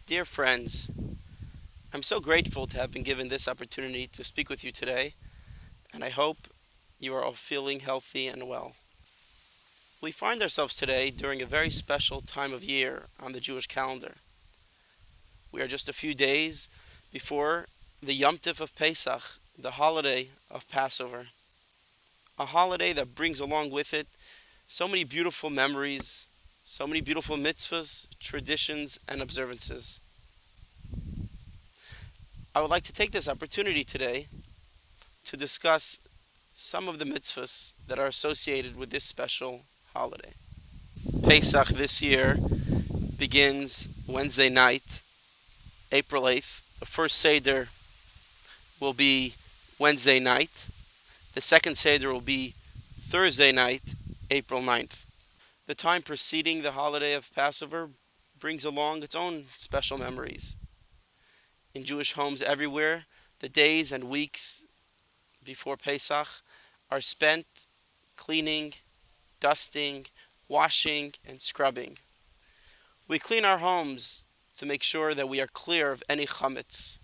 Dear friends, I'm so grateful to have been given this opportunity to speak with you today, and I hope you are all feeling healthy and well. We find ourselves today during a very special time of year on the Jewish calendar. We are just a few days before the Yom Tif of Pesach, the holiday of Passover. A holiday that brings along with it so many beautiful memories, so many beautiful mitzvahs, traditions, and observances. I would like to take this opportunity today to discuss some of the mitzvahs that are associated with this special holiday. Pesach this year begins Wednesday night, April 8th. The first Seder will be Wednesday night. The second Seder will be Thursday night, April 9th. The time preceding the holiday of Passover brings along its own special memories. In Jewish homes everywhere, the days and weeks before Pesach are spent cleaning, dusting, washing, and scrubbing. We clean our homes to make sure that we are clear of any chametz,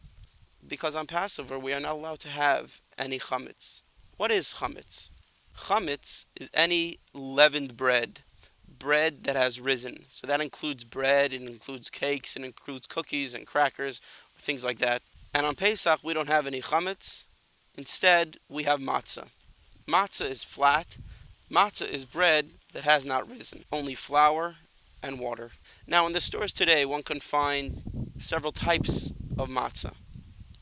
because on Passover we are not allowed to have any chametz. What is chametz? Chametz is any leavened bread that has risen. So that includes bread, it includes cakes, it includes cookies and crackers, things like that. And on Pesach we don't have any chametz. Instead, we have matzah. Matzah is flat. Matzah is bread that has not risen, only flour and water. Now, in the stores today, one can find several types of matzah.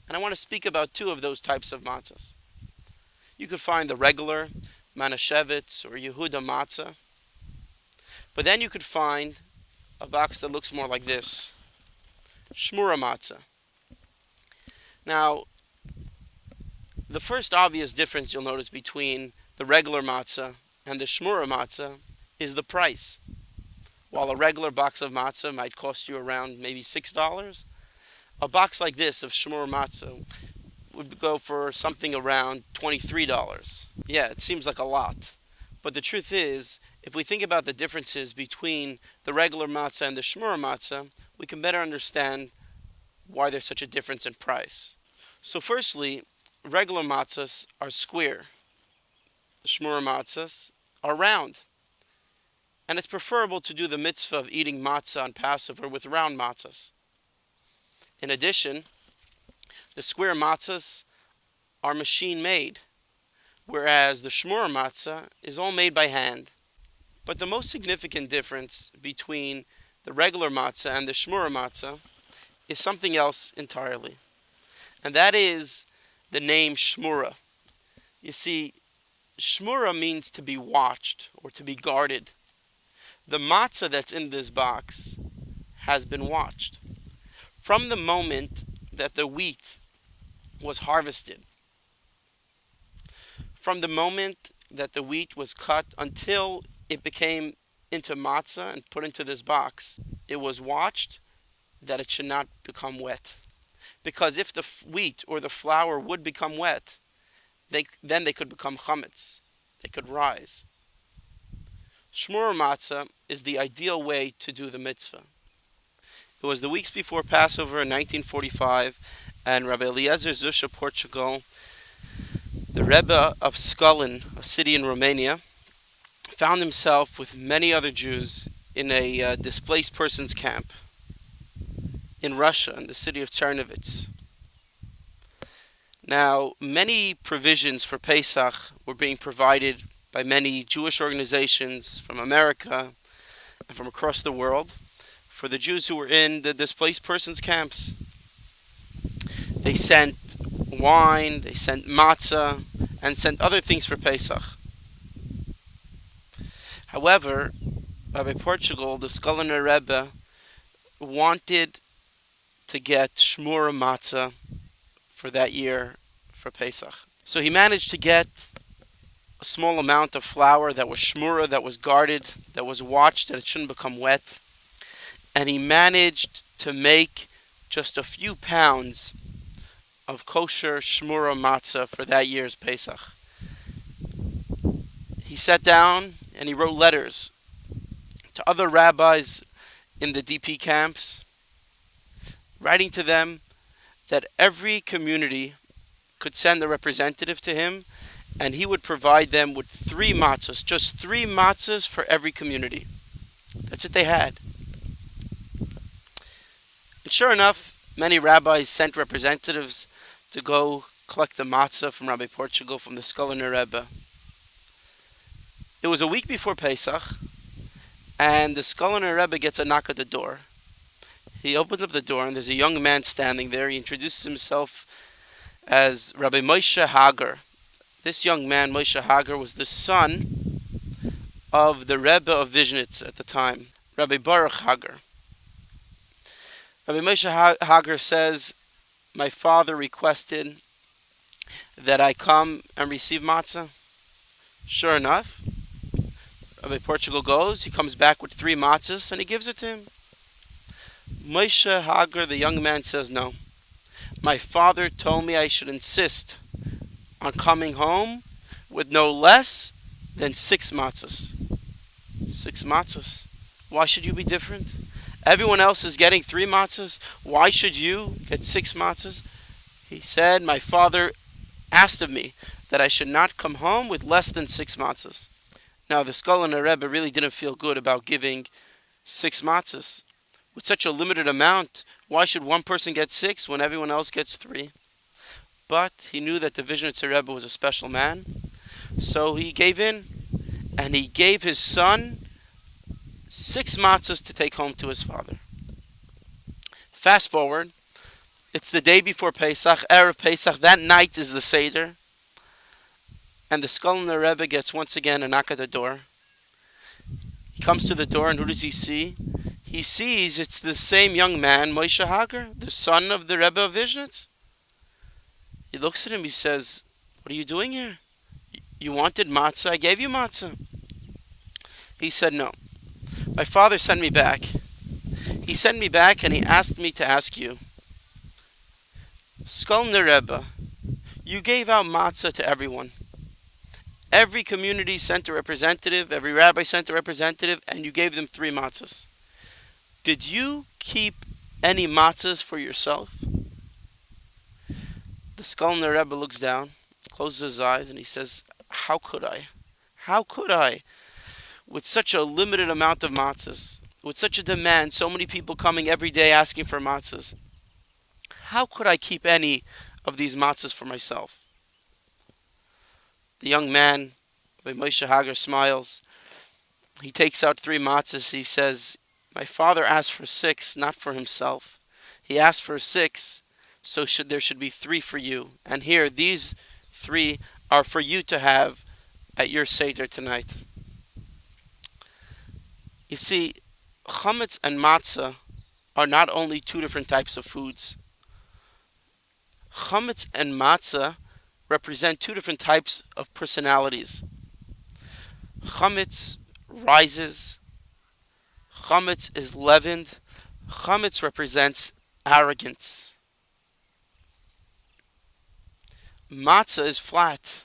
And I want to speak about two of those types of matzahs. You could find the regular Manischewitz or Yehuda matzah. But then you could find a box that looks more like this, Shmura matzah. Now, the first obvious difference you'll notice between the regular matzah and the shmura matzah is the price. While a regular box of matzah might cost you around maybe $6, a box like this of shmura matzah would go for something around $23. Yeah, it seems like a lot. But the truth is, if we think about the differences between the regular matzah and the shmura matzah, we can better understand why there's such a difference in price. So firstly, regular matzahs are square. The shmura matzahs are round. And it's preferable to do the mitzvah of eating matzah on Passover with round matzahs. In addition, the square matzahs are machine made, whereas the shmura matzah is all made by hand. But the most significant difference between the regular matzah and the shmura matzah is something else entirely. And that is the name shmura. You see, shmura means to be watched or to be guarded. The matzah that's in this box has been watched. From the moment that the wheat was harvested, from the moment that the wheat was cut until it became into matzah and put into this box, it was watched that it should not become wet. Because if the wheat or the flour would become wet, then they could become chametz. They could rise. Shmura matzah is the ideal way to do the mitzvah. It was the weeks before Passover in 1945, and Rabbi Eliezer Zush of Portugal, the Rebbe of Scullin, a city in Romania, found himself with many other Jews in a displaced persons camp in Russia, in the city of Czernowitz. Now, many provisions for Pesach were being provided by many Jewish organizations from America and from across the world for the Jews who were in the displaced persons camps. They sent wine, they sent matzah, and sent other things for Pesach. However, Rabbi Portugal, the Sculliner Rebbe, wanted to get shmura matzah for that year for Pesach. So he managed to get a small amount of flour that was shmura, that was guarded, that was watched, that it shouldn't become wet. And he managed to make just a few pounds of kosher shmura matzah for that year's Pesach. He sat down and he wrote letters to other rabbis in the DP camps, writing to them that every community could send a representative to him, and he would provide them with 3 matzahs, just 3 matzahs for every community. That's it they had. And sure enough, many rabbis sent representatives to go collect the matzah from Rabbi Portugal, from the Skolner Rebbe. It was a week before Pesach, and the Skolner Rebbe gets a knock at the door. He opens up the door, and there's a young man standing there. He introduces himself as Rabbi Moshe Hager. This young man, Moshe Hager, was the son of the Rebbe of Vizhnitz at the time, Rabbi Baruch Hager. Rabbi Moshe Hager says, my father requested that I come and receive matzah. Sure enough, Rabbi Portugal goes, he comes back with 3 matzahs, and he gives it to him. Moshe Hager, the young man, says, no. My father told me I should insist on coming home with no less than 6 matzahs. 6 matzahs. Why should you be different? Everyone else is getting 3 matzahs. Why should you get 6 matzahs? He said, my father asked of me that I should not come home with less than 6 matzahs. Now, the Skolner Rebbe really didn't feel good about giving 6 matzahs. With such a limited amount, why should one person get 6 when everyone else gets 3? But he knew that the Vizhnitzer Rebbe was a special man, so he gave in, and he gave his son 6 matzahs to take home to his father. Fast forward, it's the day before Pesach, Erev Pesach. That night is the Seder, and the Skolner Rebbe gets once again a knock at the door. He comes to the door, and who does he see? He sees it's the same young man, Moshe Hager, the son of the Rebbe of Vizhnitz. He looks at him, he says, what are you doing here? You wanted matzah, I gave you matzah. He said, no. My father sent me back. He sent me back and he asked me to ask you. Skolner Rebbe, you gave out matzah to everyone. Every community sent a representative, every rabbi sent a representative, and you gave them 3 matzahs. Did you keep any matzahs for yourself? The Skolner Rebbe looks down, closes his eyes, and he says, how could I? How could I? With such a limited amount of matzahs, with such a demand, so many people coming every day asking for matzahs, how could I keep any of these matzahs for myself? The young man, Rabbi Moshe Hager, smiles. He takes out 3 matzahs. He says, my father asked for 6, not for himself. He asked for 6, so there should be 3 for you. And here, these 3 are for you to have at your Seder tonight. You see, chametz and matzah are not only 2 different types of foods. Chametz and matzah represent 2 different types of personalities. Chametz rises. Chametz is leavened. Chametz represents arrogance. Matzah is flat.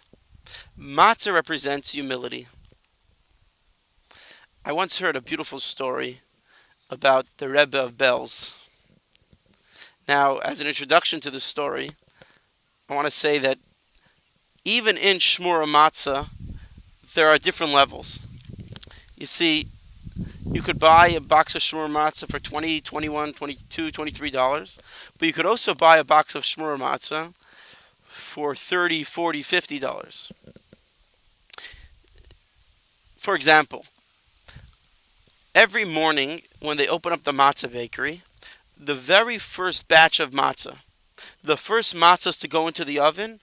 Matzah represents humility. I once heard a beautiful story about the Rebbe of Belz. Now, as an introduction to the story, I want to say that even in Shmura Matzah, there are different levels. You see, you could buy a box of Shmura Matzah for $20, $21, $22, $23, but you could also buy a box of Shmura Matzah for $30, $40, $50. For example, every morning when they open up the matzah bakery, the very first batch of matzah, the first matzahs to go into the oven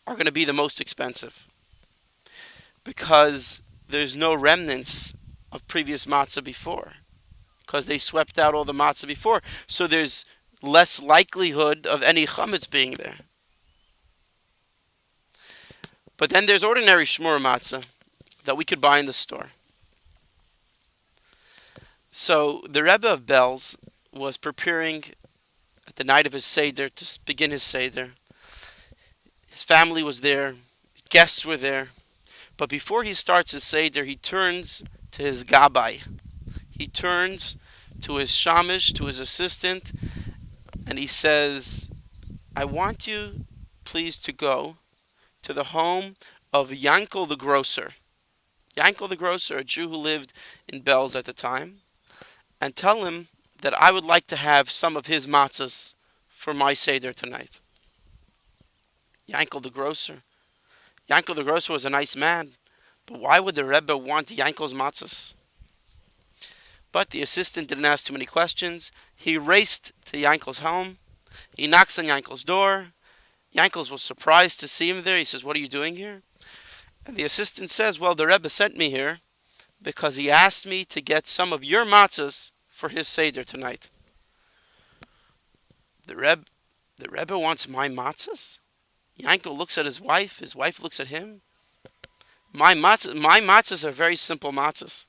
are going to be the most expensive because there's no remnants of previous matzah before, because they swept out all the matzah before, so there's less likelihood of any chametz being there. But then there's ordinary shmur matzah that we could buy in the store. So the Rebbe of Belz was preparing at the night of his Seder to begin his Seder. His family was there, guests were there, but before he starts his Seder, he turns to his Gabbai. He turns to his Shamish, to his assistant, and he says, I want you, please, to go to the home of Yankel the grocer. Yankel the grocer, a Jew who lived in Belz at the time, and tell him that I would like to have some of his matzahs for my Seder tonight. Yankel the grocer. Yankel the grocer was a nice man, but why would the Rebbe want Yankel's matzahs? But the assistant didn't ask too many questions. He raced to Yankel's home. He knocks on Yankel's door. Yankel was surprised to see him there. He says, what are you doing here? And the assistant says, well, the Rebbe sent me here because he asked me to get some of your matzahs for his Seder tonight. The Rebbe wants my matzahs? Yankel looks at his wife looks at him. My matzahs are very simple matzahs.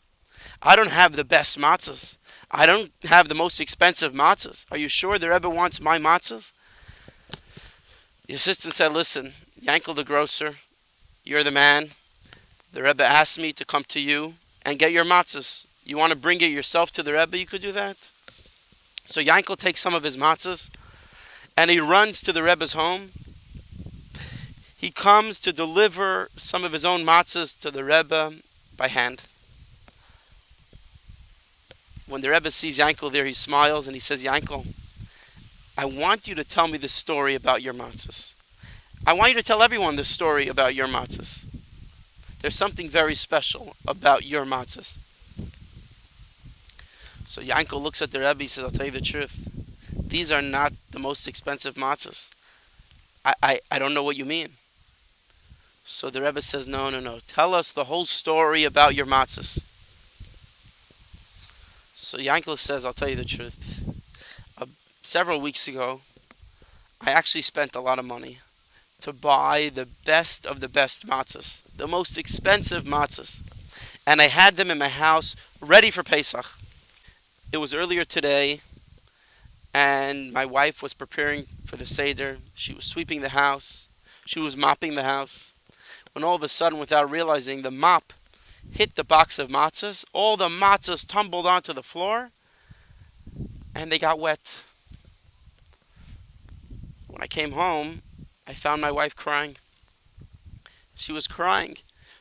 I don't have the best matzahs. I don't have the most expensive matzahs. Are you sure the Rebbe wants my matzahs? The assistant said, listen, Yankel the grocer, you're the man. The Rebbe asked me to come to you and get your matzahs. You want to bring it yourself to the Rebbe? You could do that. So Yankel takes some of his matzahs and he runs to the Rebbe's home. He comes to deliver some of his own matzahs to the Rebbe by hand. When the Rebbe sees Yankel there, he smiles and he says, Yankel, I want you to tell me the story about your matzahs. I want you to tell everyone the story about your matzahs. There's something very special about your matzahs. So Yankel looks at the Rebbe, he says, I'll tell you the truth. These are not the most expensive matzahs. I don't know what you mean. So the Rebbe says, no. Tell us the whole story about your matzahs. So Yankel says, I'll tell you the truth. Several weeks ago, I actually spent a lot of money to buy the best of the best matzahs, the most expensive matzahs. And I had them in my house ready for Pesach. It was earlier today, and my wife was preparing for the Seder. She was sweeping the house. She was mopping the house. When all of a sudden, without realizing, the mop hit the box of matzahs. All the matzahs tumbled onto the floor, and they got wet. When I came home, I found my wife crying. She was crying.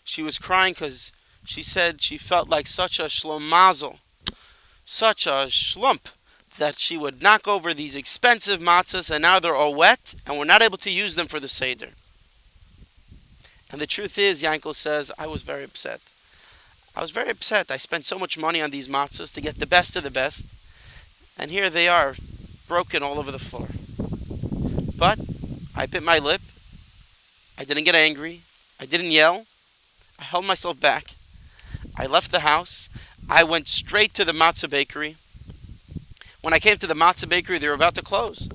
She was crying because she said she felt like such a shlomazel, such a shlump, that she would knock over these expensive matzahs and now they're all wet and we're not able to use them for the Seder. And the truth is, Yankel says, I was very upset. I spent so much money on these matzahs to get the best of the best, and here they are, broken all over the floor. But I bit my lip. I didn't get angry. I didn't yell. I held myself back. I left the house. I went straight to the matzah bakery. When I came to the matzah bakery, they were about to close.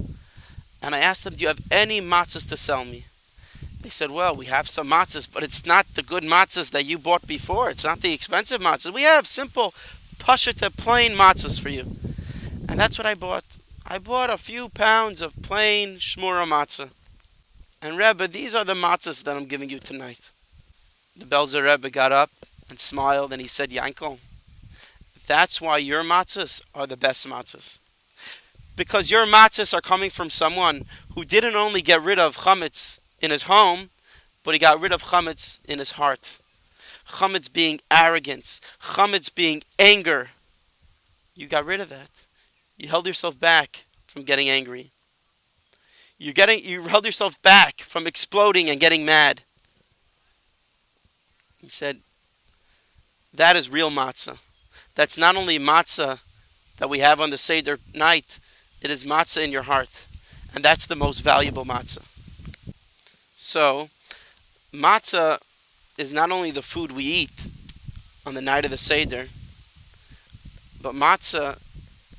And I asked them, do you have any matzahs to sell me? They said, well, we have some matzahs, but it's not the good matzahs that you bought before. It's not the expensive matzahs. We have simple, pashut, plain matzahs for you. And that's what I bought. I bought a few pounds of plain shmura matzah. And Rebbe, these are the matzahs that I'm giving you tonight. The Belzer Rebbe got up and smiled and he said, Yankel, that's why your matzahs are the best matzahs. Because your matzahs are coming from someone who didn't only get rid of chametz in his home, but he got rid of chametz in his heart. Chametz being arrogance, chametz being anger. You got rid of that. You held yourself back from getting angry. You held yourself back from exploding and getting mad. He said, that is real matzah. That's not only matzah that we have on the Seder night, it is matzah in your heart. And that's the most valuable matzah. So, matzah is not only the food we eat on the night of the Seder, but matzah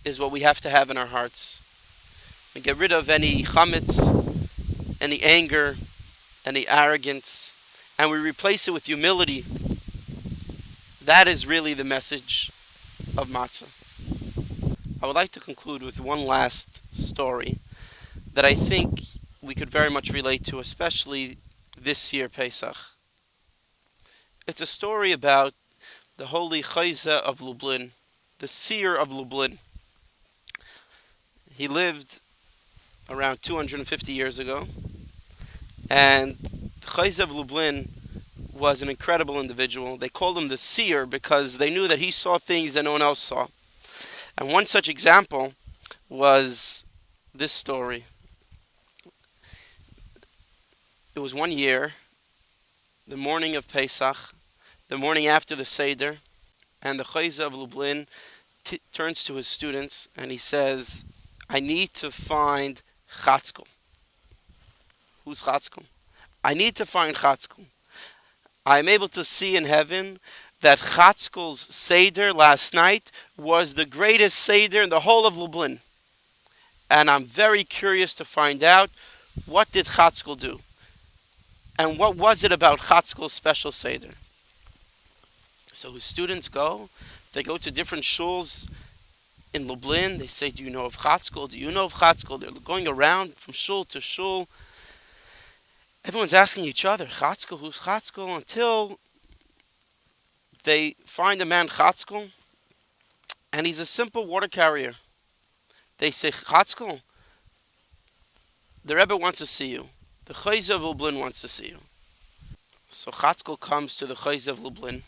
is what we have to have in our hearts. We get rid of any chametz, any anger, any arrogance, and we replace it with humility. That is really the message of matzah. I would like to conclude with one last story that I think we could very much relate to, especially this year, Pesach. It's a story about the holy Chayza of Lublin, the seer of Lublin. He lived around 250 years ago. And Chayzev Lublin was an incredible individual. They called him the seer because they knew that he saw things that no one else saw. And one such example was this story. It was one year, the morning of Pesach, the morning after the Seder, and the Chayzev of Lublin turns to his students and he says, I need to find Chatzkel. Who's Chatzkel? I need to find Chatzkel. I'm able to see in heaven that Chatzkel's Seder last night was the greatest Seder in the whole of Lublin. And I'm very curious to find out, what did Chatzkel do? And what was it about Chatzkel's special Seder? So his students go. They go to different shuls in Lublin. They say, do you know of Chatzkel? Do you know of Chatzkel? They're going around from shul to shul. Everyone's asking each other, Chatzkel, who's Chatzkel? Until they find a man, Chatzkel, and he's a simple water carrier. They say, Chatzkel, the Rebbe wants to see you. The Chayzev of Lublin wants to see you. So Chatzkel comes to the Chayzev of Lublin.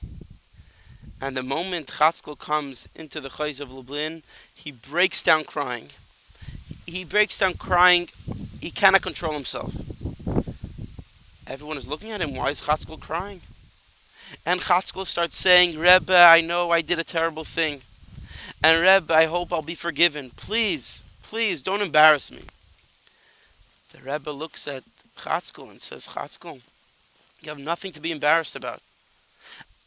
And the moment Chatzkel comes into the Chayzev of Lublin, he breaks down crying. He breaks down crying. He cannot control himself. Everyone is looking at him. Why is Chatzkel crying? And Chatzkel starts saying, Rebbe, I know I did a terrible thing. And Rebbe, I hope I'll be forgiven. Please, please, don't embarrass me. The Rebbe looks at Chatzkel and says, Chatzkel, you have nothing to be embarrassed about.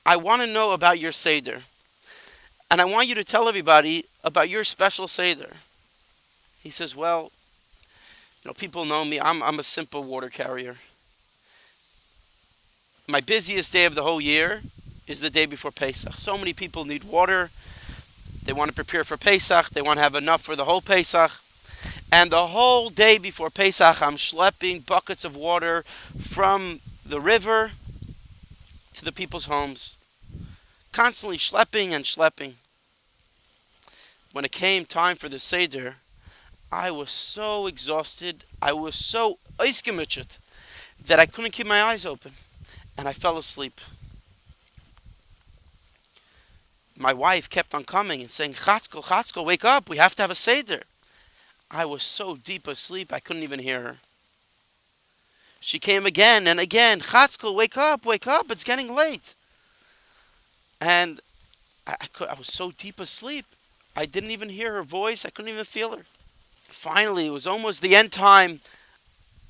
I want to know about your Seder. And I want you to tell everybody about your special Seder. He says, well, people know me. I'm a simple water carrier. My busiest day of the whole year is the day before Pesach. So many people need water. They want to prepare for Pesach. They want to have enough for the whole Pesach. And the whole day before Pesach, I'm schlepping buckets of water from the river to the people's homes. Constantly schlepping and schlepping. When it came time for the Seder, I was so exhausted. I was so ausgemutscht that I couldn't keep my eyes open. And I fell asleep. My wife kept on coming and saying, Chatzkel, Chatzkel, wake up. We have to have a Seder. I was so deep asleep, I couldn't even hear her. She came again and again. Chatzkel, wake up, it's getting late. And I was so deep asleep, I didn't even hear her voice. I couldn't even feel her. Finally, it was almost the end time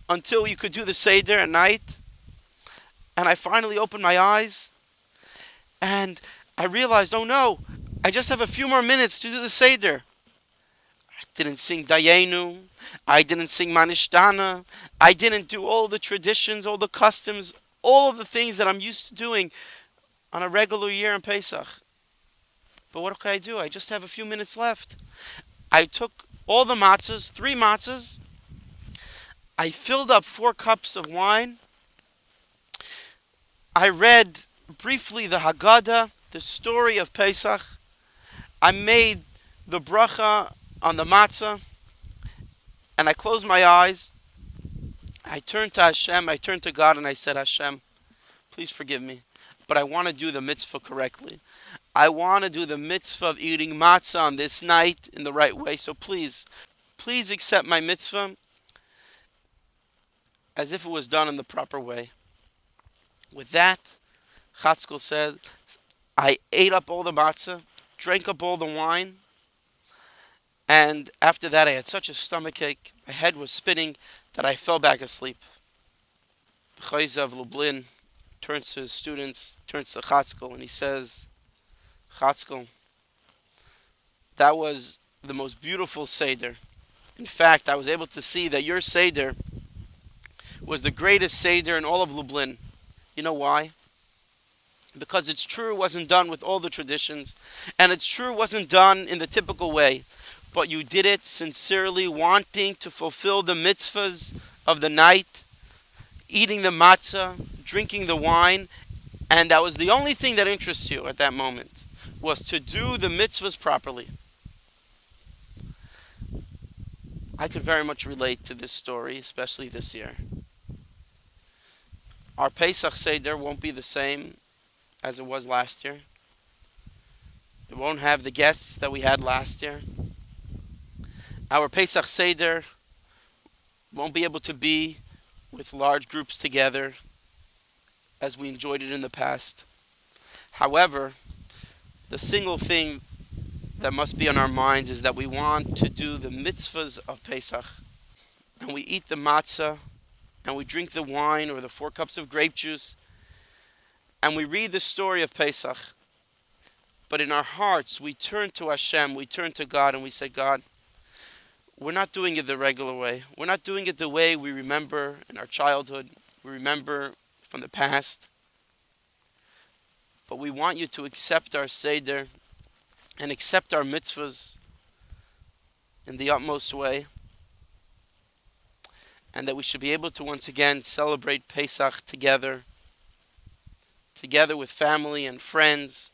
until you could do the Seder at night. And I finally opened my eyes. And I realized, oh no, I just have a few more minutes to do the Seder. I didn't sing Dayenu. I didn't sing Manishtana. I didn't do all the traditions, all the customs, all of the things that I'm used to doing on a regular year in Pesach. But what could I do? I just have a few minutes left. I took all the matzahs, 3 matzahs. I filled up 4 cups of wine. I read briefly the Haggadah, the story of Pesach. I made the bracha on the matzah. And I closed my eyes. I turned to Hashem, I turned to God, and I said, Hashem, please forgive me. But I want to do the mitzvah correctly. I want to do the mitzvah of eating matzah on this night in the right way. So please accept my mitzvah as if it was done in the proper way. With that, Chatzkel said, I ate up all the matzah, drank up all the wine, and after that I had such a stomachache, my head was spinning, that I fell back asleep. The Chayzev of Lublin turns to his students, turns to Chatzkel, and he says, Chatzkel, that was the most beautiful Seder. In fact, I was able to see that your Seder was the greatest Seder in all of Lublin. You know why? Because it's true it wasn't done with all the traditions, and it's true it wasn't done in the typical way, but you did it sincerely, wanting to fulfill the mitzvahs of the night, eating the matzah, drinking the wine, and that was the only thing that interests you at that moment, was to do the mitzvahs properly. I could very much relate to this story, especially this year. Our Pesach Seder won't be the same as it was last year. It won't have the guests that we had last year. Our Pesach Seder won't be able to be with large groups together as we enjoyed it in the past. However, the single thing that must be on our minds is that we want to do the mitzvahs of Pesach. And we eat the matzah, and we drink the wine or the 4 cups of grape juice, and we read the story of Pesach. But in our hearts, we turn to Hashem, we turn to God, and we say, God, we're not doing it the regular way. We're not doing it the way we remember in our childhood, we remember from the past. But we want you to accept our Seder and accept our mitzvahs in the utmost way. And that we should be able to once again celebrate Pesach together with family and friends,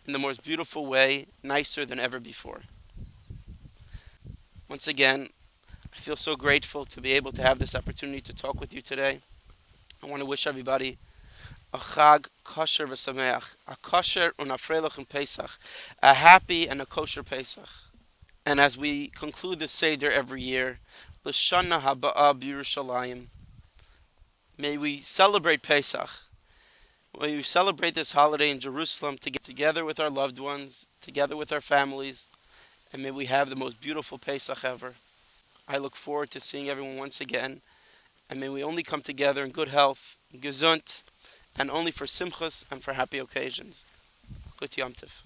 in the most beautiful way, nicer than ever before. Once again, I feel so grateful to be able to have this opportunity to talk with you today. I want to wish everybody a Chag kosher v'sameach, a kosher und a freilichen Pesach, a happy and a kosher Pesach. And as we conclude the Seder every year, L'shana haba'a b'Yerushalayim, may we celebrate Pesach. May we celebrate this holiday in Jerusalem together with our loved ones, together with our families, and may we have the most beautiful Pesach ever. I look forward to seeing everyone once again, and may we only come together in good health, gesund, and only for simchas and for happy occasions. Gut Yom Tov.